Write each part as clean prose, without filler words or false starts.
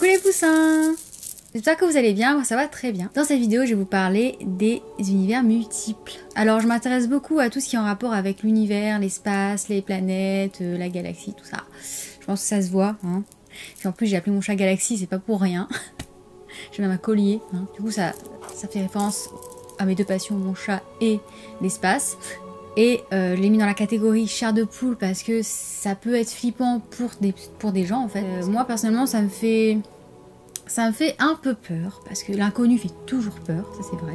Coucou les poussins! J'espère que vous allez bien, moi ça va très bien. Dans cette vidéo, je vais vous parler des univers multiples. Alors je m'intéresse beaucoup à tout ce qui est en rapport avec l'univers, l'espace, les planètes, la galaxie, tout ça. Je pense que ça se voit. Hein. Et en plus j'ai appelé mon chat Galaxy, c'est pas pour rien. J'ai même un collier. Hein. Du coup ça fait référence à mes deux passions, mon chat et l'espace. Et je l'ai mis dans la catégorie chair de poule parce que ça peut être flippant pour des gens en fait. Moi personnellement ça me fait un peu peur parce que l'inconnu fait toujours peur, ça c'est vrai.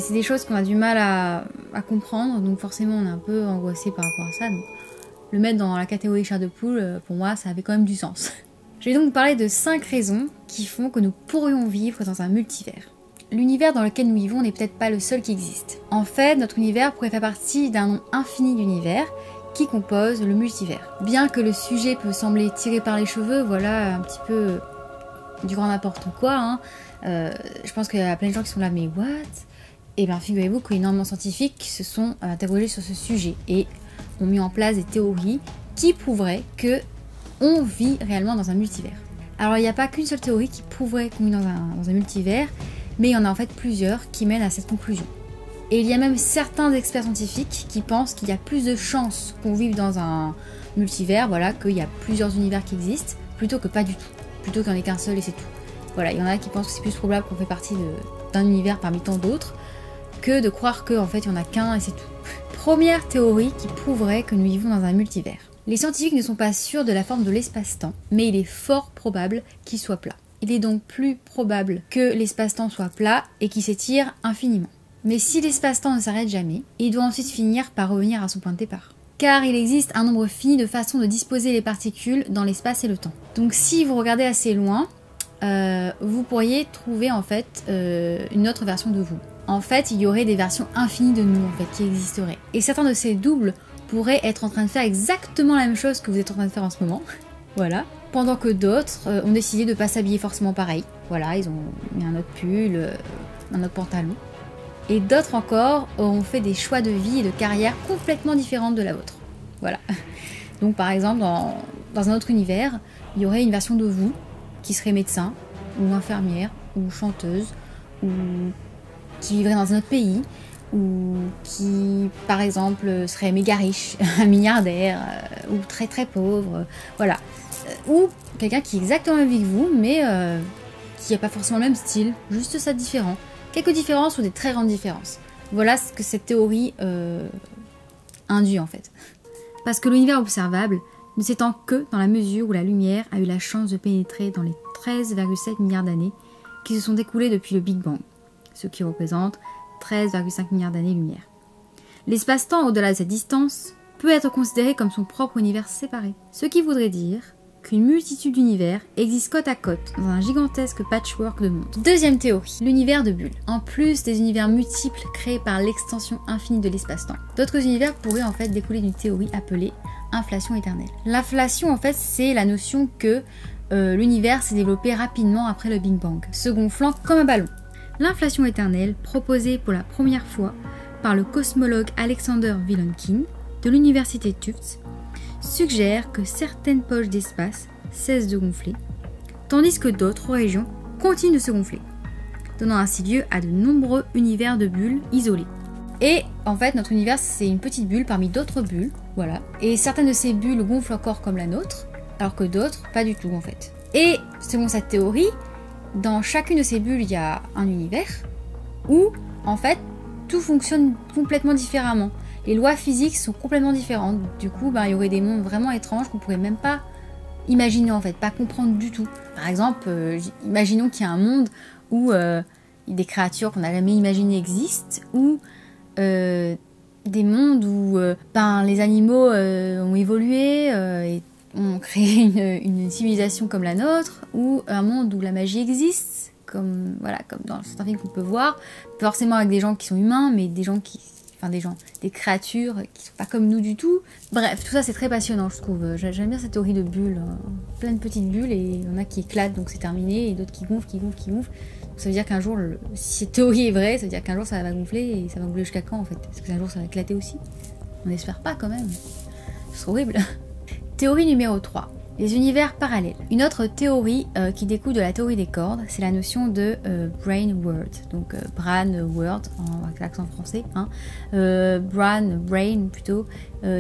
C'est des choses qu'on a du mal à comprendre, donc forcément on est un peu angoissé par rapport à ça. Donc le mettre dans la catégorie chair de poule, pour moi ça avait quand même du sens. Je vais donc vous parler de 5 raisons qui font que nous pourrions vivre dans un multivers. L'univers dans lequel nous vivons n'est peut-être pas le seul qui existe. En fait, notre univers pourrait faire partie d'un nombre infini d'univers qui composent le multivers. Bien que le sujet peut sembler tiré par les cheveux, voilà un petit peu du grand n'importe quoi, hein. Je pense qu'il y a plein de gens qui sont là, mais what? Et bien figurez-vous qu'énormément de scientifiques se sont interrogés sur ce sujet et ont mis en place des théories qui prouveraient que on vit réellement dans un multivers. Alors il n'y a pas qu'une seule théorie qui prouverait qu'on vit dans un multivers, mais il y en a en fait plusieurs qui mènent à cette conclusion. Et il y a même certains experts scientifiques qui pensent qu'il y a plus de chances qu'on vive dans un multivers, voilà, qu'il y a plusieurs univers qui existent, plutôt que pas du tout. Plutôt qu'il n'y en ait qu'un seul et c'est tout. Voilà, il y en a qui pensent que c'est plus probable qu'on fait partie d'un univers parmi tant d'autres, que de croire qu'en fait il n'y en a qu'un et c'est tout. Première théorie qui prouverait que nous vivons dans un multivers. Les scientifiques ne sont pas sûrs de la forme de l'espace-temps, mais il est fort probable qu'il soit plat. Il est donc plus probable que l'espace-temps soit plat et qu'il s'étire infiniment. Mais si l'espace-temps ne s'arrête jamais, il doit ensuite finir par revenir à son point de départ. Car il existe un nombre fini de façons de disposer les particules dans l'espace et le temps. Donc si vous regardez assez loin, vous pourriez trouver en fait une autre version de vous. En fait, il y aurait des versions infinies de nous en fait qui existeraient. Et certains de ces doubles pourraient être en train de faire exactement la même chose que vous êtes en train de faire en ce moment. Voilà. Pendant que d'autres ont décidé de ne pas s'habiller forcément pareil. Voilà, ils ont mis un autre pull, un autre pantalon. Et d'autres encore auront fait des choix de vie et de carrière complètement différentes de la vôtre. Voilà. Donc par exemple, dans un autre univers, il y aurait une version de vous qui serait médecin, ou infirmière, ou chanteuse, ou qui vivrait dans un autre pays, ou qui, par exemple, serait méga riche, un milliardaire, ou très très pauvre, voilà. Ou quelqu'un qui est exactement le même que vous, mais qui n'a pas forcément le même style, juste ça différent. Quelques différences ou des très grandes différences. Voilà ce que cette théorie induit en fait. Parce que l'univers observable ne s'étend que dans la mesure où la lumière a eu la chance de pénétrer dans les 13,7 milliards d'années qui se sont écoulées depuis le Big Bang, ce qui représente 13,5 milliards d'années-lumière. L'espace-temps au-delà de cette distance peut être considéré comme son propre univers séparé, ce qui voudrait dire qu'une multitude d'univers existent côte à côte dans un gigantesque patchwork de mondes. Deuxième théorie, l'univers de bulles. En plus des univers multiples créés par l'extension infinie de l'espace-temps, d'autres univers pourraient en fait découler d'une théorie appelée inflation éternelle. L'inflation en fait c'est la notion que l'univers s'est développé rapidement après le Big Bang, se gonflant comme un ballon. L'inflation éternelle, proposée pour la première fois par le cosmologue Alexander Vilenkin de l'université Tufts, suggère que certaines poches d'espace cessent de gonfler, tandis que d'autres régions continuent de se gonfler, donnant ainsi lieu à de nombreux univers de bulles isolés. Et en fait, notre univers, c'est une petite bulle parmi d'autres bulles, voilà. Et certaines de ces bulles gonflent encore comme la nôtre, alors que d'autres, pas du tout en fait. Et selon cette théorie, dans chacune de ces bulles, il y a un univers où, en fait, tout fonctionne complètement différemment. Les lois physiques sont complètement différentes. Du coup, il y aurait des mondes vraiment étranges qu'on ne pourrait même pas imaginer, en fait, pas comprendre du tout. Par exemple, imaginons qu'il y a un monde où des créatures qu'on n'a jamais imaginées existent, ou des mondes où les animaux ont évolué et ont créé une civilisation comme la nôtre, ou un monde où la magie existe, comme dans certains films qu'on peut voir, forcément avec des gens qui sont humains, mais des créatures qui sont pas comme nous du tout. Bref, tout ça c'est très passionnant je trouve. J'aime bien cette théorie de bulles, plein de petites bulles, et il y en a qui éclatent donc c'est terminé, et d'autres qui gonflent. Donc ça veut dire qu'un jour, si cette théorie est vraie, ça veut dire qu'un jour ça va gonfler, et ça va gonfler jusqu'à quand en fait? Est-ce qu'un jour ça va éclater aussi? On n'espère pas quand même. C'est horrible. Théorie numéro 3. Les univers parallèles. Une autre théorie qui découle de la théorie des cordes, c'est la notion de brain world. Donc brain world avec l'accent français. Hein. Brain plutôt,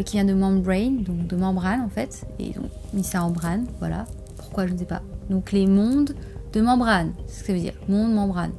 qui vient de membrane, donc de membrane en fait. Et donc mis ça en brane, voilà. Pourquoi je ne sais pas. Donc les mondes de membrane, c'est ce que ça veut dire. Monde, membrane.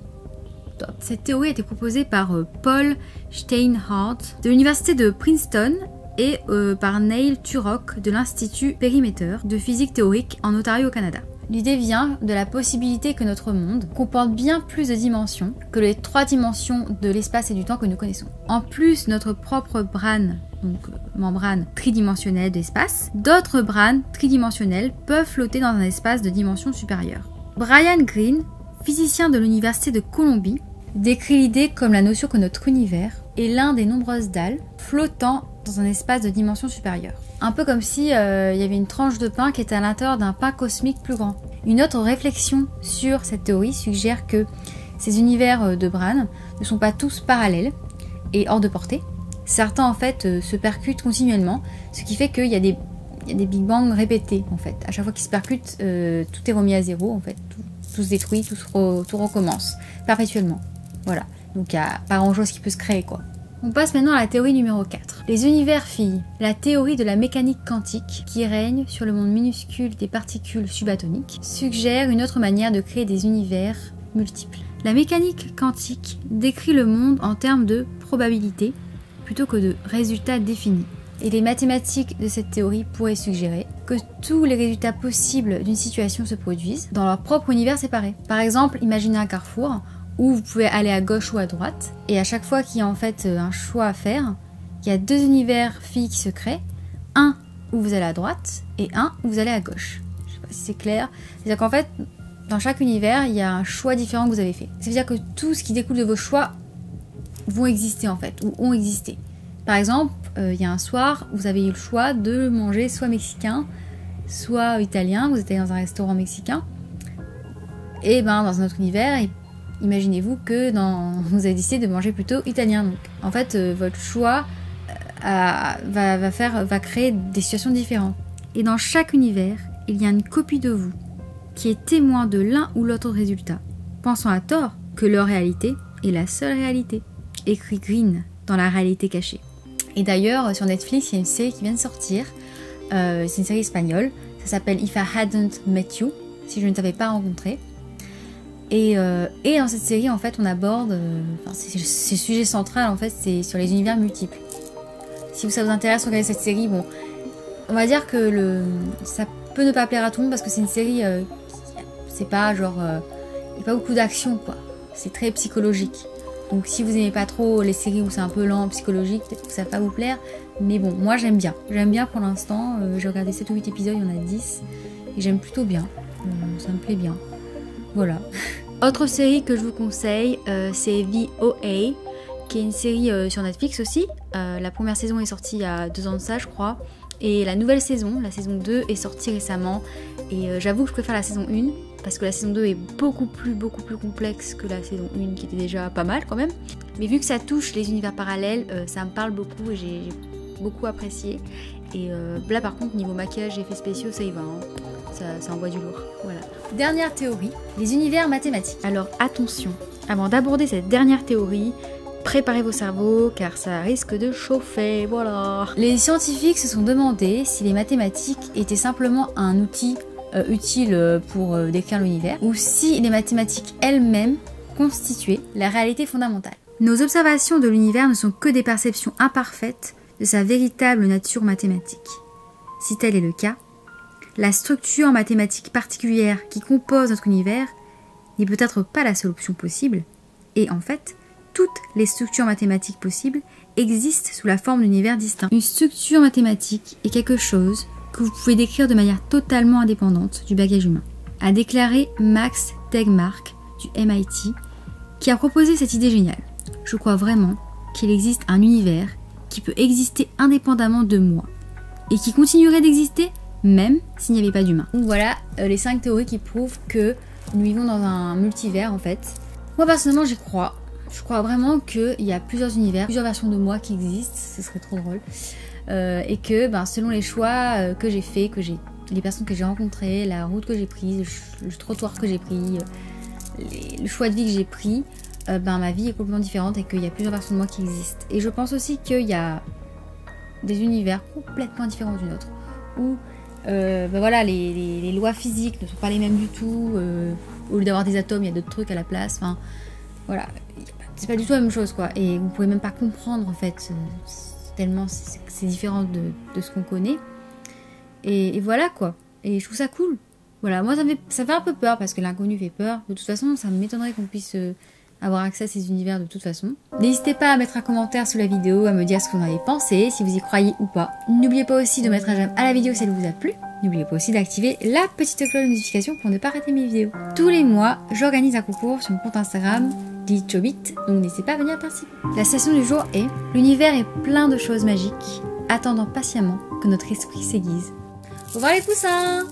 Top. Cette théorie a été proposée par Paul Steinhardt de l'université de Princeton et par Neil Turok de l'Institut Perimeter de physique théorique en Ontario au Canada. L'idée vient de la possibilité que notre monde comporte bien plus de dimensions que les 3 dimensions de l'espace et du temps que nous connaissons. En plus, notre propre brane, donc membrane tridimensionnelle d'espace, d'autres branes tridimensionnelles peuvent flotter dans un espace de dimension supérieure. Brian Greene, physicien de l'Université de Columbie, décrit l'idée comme la notion que notre univers est l'un des nombreuses dalles flottant dans un espace de dimension supérieure. Un peu comme si y avait une tranche de pain qui était à l'intérieur d'un pain cosmique plus grand. Une autre réflexion sur cette théorie suggère que ces univers de Bran ne sont pas tous parallèles et hors de portée. Certains en fait se percutent continuellement, ce qui fait qu'il y a des Big Bang répétés en fait. À chaque fois qu'ils se percutent, tout est remis à zéro en fait, tout se détruit, tout recommence perpétuellement. Voilà, donc il n'y a pas grand chose qui peut se créer quoi. On passe maintenant à la théorie numéro 4. Les univers filles. La théorie de la mécanique quantique qui règne sur le monde minuscule des particules subatomiques suggère une autre manière de créer des univers multiples. La mécanique quantique décrit le monde en termes de probabilité plutôt que de résultats définis. Et les mathématiques de cette théorie pourraient suggérer que tous les résultats possibles d'une situation se produisent dans leur propre univers séparé. Par exemple, imaginez un carrefour où vous pouvez aller à gauche ou à droite, et à chaque fois qu'il y a en fait un choix à faire, il y a 2 univers filles qui se créent, un où vous allez à droite et un où vous allez à gauche. Je sais pas si c'est clair. C'est-à-dire qu'en fait, dans chaque univers, il y a un choix différent que vous avez fait. Ça veut dire que tout ce qui découle de vos choix vont exister en fait, ou ont existé. Par exemple, il y a un soir, vous avez eu le choix de manger soit mexicain, soit italien, vous êtes allé dans un restaurant mexicain, et ben dans un autre univers, imaginez-vous que vous avez décidé de manger plutôt italien. Donc, en fait, votre choix va créer des situations différentes. Et dans chaque univers, il y a une copie de vous qui est témoin de l'un ou l'autre résultat, pensant à tort que leur réalité est la seule réalité. Écrit Greene dans La réalité cachée. Et d'ailleurs, sur Netflix, il y a une série qui vient de sortir. C'est une série espagnole. Ça s'appelle If I Hadn't Met You, si je ne t'avais pas rencontré. Et dans cette série, en fait, on aborde... c'est le sujet central, en fait, c'est sur les univers multiples. Si ça vous intéresse, regardez cette série. Bon, on va dire que ça peut ne pas plaire à tout le monde parce que c'est une série... c'est pas genre... il n'y a pas beaucoup d'action, quoi. C'est très psychologique. Donc si vous n'aimez pas trop les séries où c'est un peu lent, psychologique, peut-être que ça va pas vous plaire. Mais bon, moi j'aime bien. J'aime bien pour l'instant. J'ai regardé 7 ou 8 épisodes, il y en a 10. Et j'aime plutôt bien. Ça me plaît bien. Voilà. Autre série que je vous conseille, c'est VOA, qui est une série sur Netflix aussi. La première saison est sortie il y a 2 ans de ça, je crois. Et la nouvelle saison, la saison 2, est sortie récemment. Et j'avoue que je préfère la saison 1, parce que la saison 2 est beaucoup plus complexe que la saison 1, qui était déjà pas mal quand même. Mais vu que ça touche les univers parallèles, ça me parle beaucoup et j'ai beaucoup apprécié. Et là par contre, niveau maquillage et effets spéciaux, ça y va. Hein. Ça envoie du lourd. Voilà. Dernière théorie, les univers mathématiques. Alors attention, avant d'aborder cette dernière théorie, préparez vos cerveaux car ça risque de chauffer, voilà. Les scientifiques se sont demandé si les mathématiques étaient simplement un outil utile pour décrire l'univers ou si les mathématiques elles-mêmes constituaient la réalité fondamentale. Nos observations de l'univers ne sont que des perceptions imparfaites de sa véritable nature mathématique. Si tel est le cas, la structure mathématique particulière qui compose notre univers n'est peut-être pas la seule option possible, et en fait, toutes les structures mathématiques possibles existent sous la forme d'univers distincts. Une structure mathématique est quelque chose que vous pouvez décrire de manière totalement indépendante du bagage humain, a déclaré Max Tegmark du MIT, qui a proposé cette idée géniale. Je crois vraiment qu'il existe un univers qui peut exister indépendamment de moi, et qui continuerait d'exister même s'il n'y avait pas d'humain. Donc voilà les 5 théories qui prouvent que nous vivons dans un multivers en fait. Moi personnellement j'y crois. Je crois vraiment qu'il y a plusieurs univers, plusieurs versions de moi qui existent, ce serait trop drôle. Et que selon les choix que j'ai faits, que j'ai les personnes que j'ai rencontrées, la route que j'ai prise, le trottoir que j'ai pris, le choix de vie que j'ai pris, ma vie est complètement différente et qu'il y a plusieurs versions de moi qui existent. Et je pense aussi qu'il y a des univers complètement différents d'une autre, où voilà, les lois physiques ne sont pas les mêmes du tout. Au lieu d'avoir des atomes, il y a d'autres trucs à la place. Enfin, voilà, c'est pas du tout la même chose, quoi. Et vous pouvez même pas comprendre, en fait, tellement c'est différent de ce qu'on connaît. Et voilà, quoi. Et je trouve ça cool. Voilà, moi ça fait un peu peur parce que l'inconnu fait peur. De toute façon, ça m'étonnerait qu'on puisse avoir accès à ces univers de toute façon. N'hésitez pas à mettre un commentaire sous la vidéo, à me dire ce que vous en avez pensé, si vous y croyez ou pas. N'oubliez pas aussi de mettre un j'aime à la vidéo si elle vous a plu. N'oubliez pas aussi d'activer la petite cloche de notification pour ne pas rater mes vidéos. Tous les mois, j'organise un concours sur mon compte Instagram, Glitchobit, donc n'hésitez pas à venir participer. La citation du jour est: l'univers est plein de choses magiques, attendant patiemment que notre esprit s'aiguise. Au revoir les poussins!